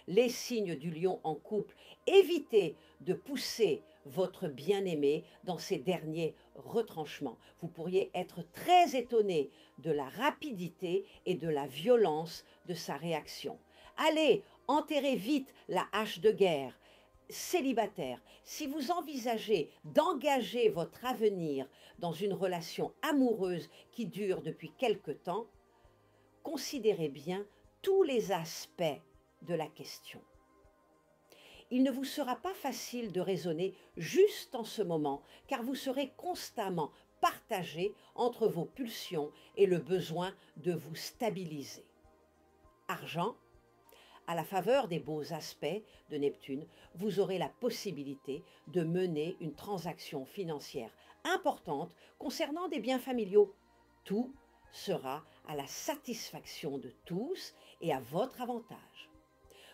Les signes du lion en couple, évitez de pousser votre bien-aimé dans ses derniers retranchements. Vous pourriez être très étonné de la rapidité et de la violence de sa réaction. Allez, enterrez vite la hache de guerre. Célibataire, si vous envisagez d'engager votre avenir dans une relation amoureuse qui dure depuis quelque temps, considérez bien tous les aspects de la question. Il ne vous sera pas facile de raisonner juste en ce moment, car vous serez constamment partagé entre vos pulsions et le besoin de vous stabiliser. Argent, à la faveur des beaux aspects de Neptune, vous aurez la possibilité de mener une transaction financière importante concernant des biens familiaux. Tout sera à la satisfaction de tous et à votre avantage.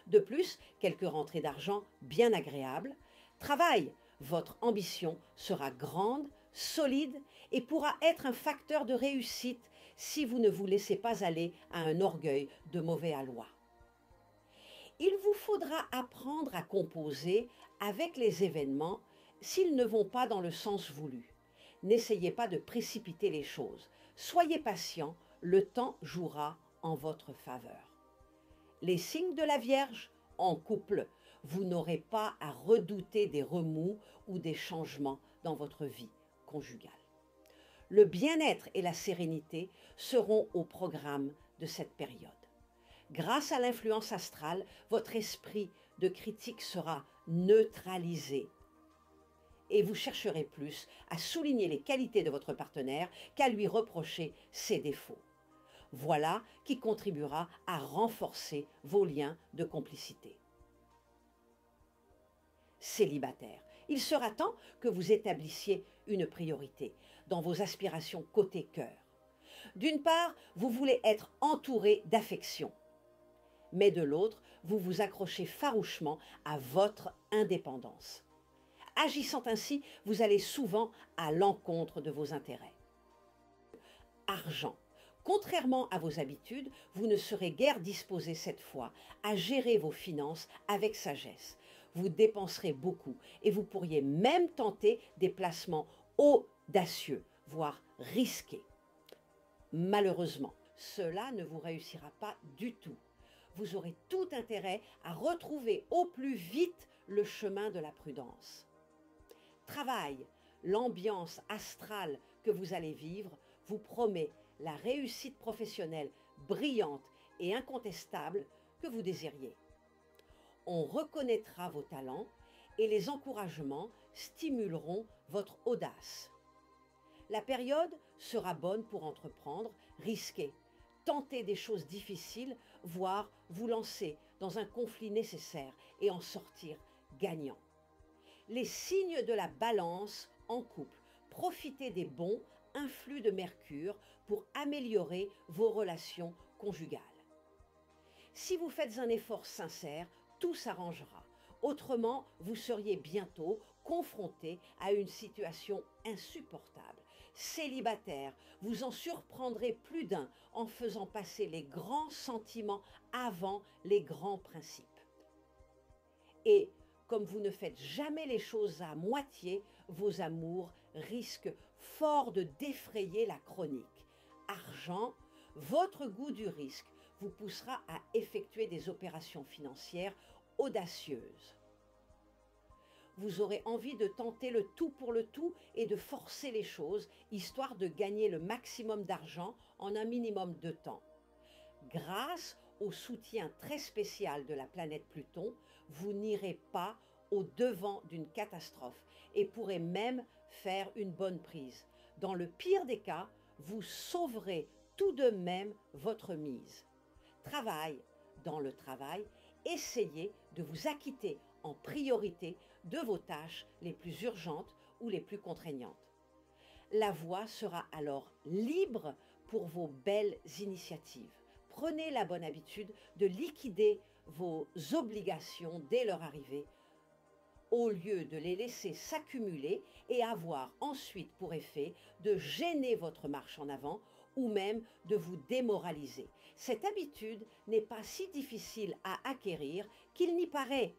De plus, quelques rentrées d'argent bien agréables. Travail, votre ambition sera grande, solide et pourra être un facteur de réussite si vous ne vous laissez pas aller à un orgueil de mauvais aloi. Il vous faudra apprendre à composer avec les événements s'ils ne vont pas dans le sens voulu. N'essayez pas de précipiter les choses. Soyez patient, le temps jouera en votre faveur. Les signes de la Vierge en couple, vous n'aurez pas à redouter des remous ou des changements dans votre vie conjugale. Le bien-être et la sérénité seront au programme de cette période. Grâce à l'influence astrale, votre esprit de critique sera neutralisé et vous chercherez plus à souligner les qualités de votre partenaire qu'à lui reprocher ses défauts. Voilà qui contribuera à renforcer vos liens de complicité. Célibataire, il sera temps que vous établissiez une priorité dans vos aspirations côté cœur. D'une part, vous voulez être entouré d'affection, mais de l'autre, vous vous accrochez farouchement à votre indépendance. Agissant ainsi, vous allez souvent à l'encontre de vos intérêts. Argent. Contrairement à vos habitudes, vous ne serez guère disposé cette fois à gérer vos finances avec sagesse. Vous dépenserez beaucoup et vous pourriez même tenter des placements audacieux, voire risqués. Malheureusement, cela ne vous réussira pas du tout. Vous aurez tout intérêt à retrouver au plus vite le chemin de la prudence. Travail, l'ambiance astrale que vous allez vivre vous promet la réussite professionnelle brillante et incontestable que vous désiriez. On reconnaîtra vos talents et les encouragements stimuleront votre audace. La période sera bonne pour entreprendre, risquer, tenter des choses difficiles, voire vous lancer dans un conflit nécessaire et en sortir gagnant. Les signes de la balance en couple, profitez des bons influx de Mercure pour améliorer vos relations conjugales. Si vous faites un effort sincère, tout s'arrangera. Autrement, vous seriez bientôt confronté à une situation insupportable. Célibataire, vous en surprendrez plus d'un en faisant passer les grands sentiments avant les grands principes. Et comme vous ne faites jamais les choses à moitié, vos amours risquent fort de défrayer la chronique. Argent, votre goût du risque vous poussera à effectuer des opérations financières audacieuses. Vous aurez envie de tenter le tout pour le tout et de forcer les choses, histoire de gagner le maximum d'argent en un minimum de temps. Grâce au soutien très spécial de la planète Pluton, vous n'irez pas au-devant d'une catastrophe et pourrez même faire une bonne prise. Dans le pire des cas, vous sauverez tout de même votre mise. Dans le travail, essayez de vous acquitter en priorité de vos tâches les plus urgentes ou les plus contraignantes. La voie sera alors libre pour vos belles initiatives. Prenez la bonne habitude de liquider vos obligations dès leur arrivée, au lieu de les laisser s'accumuler et avoir ensuite pour effet de gêner votre marche en avant ou même de vous démoraliser. Cette habitude n'est pas si difficile à acquérir qu'il n'y paraît.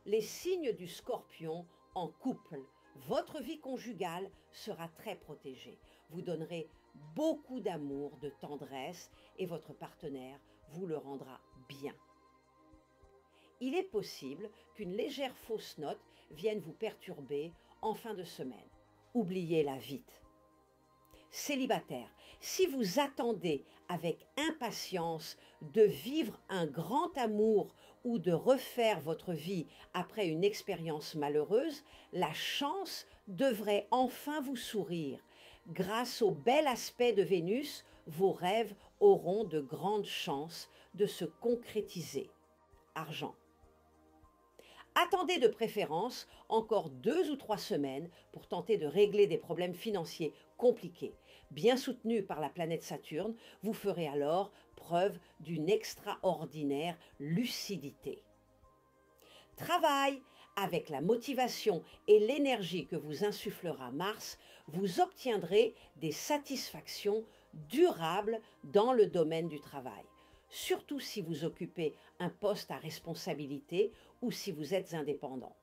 Les signes du Scorpion en couple. Votre vie conjugale sera très protégée. Vous donnerez beaucoup d'amour, de tendresse et votre partenaire vous le rendra bien. Il est possible qu'une légère fausse note vienne vous perturber en fin de semaine. Oubliez-la vite. Célibataire, si vous attendez avec impatience de vivre un grand amour ou de refaire votre vie après une expérience malheureuse, la chance devrait enfin vous sourire. Grâce au bel aspect de Vénus, vos rêves auront de grandes chances de se concrétiser. Argent. Attendez de préférence encore 2 ou 3 semaines pour tenter de régler des problèmes financiers compliqués. Bien soutenu par la planète Saturne, vous ferez alors preuve d'une extraordinaire lucidité. Travail. Avec la motivation et l'énergie que vous insufflera Mars, vous obtiendrez des satisfactions durables dans le domaine du travail. Surtout si vous occupez un poste à responsabilité ou si vous êtes indépendant.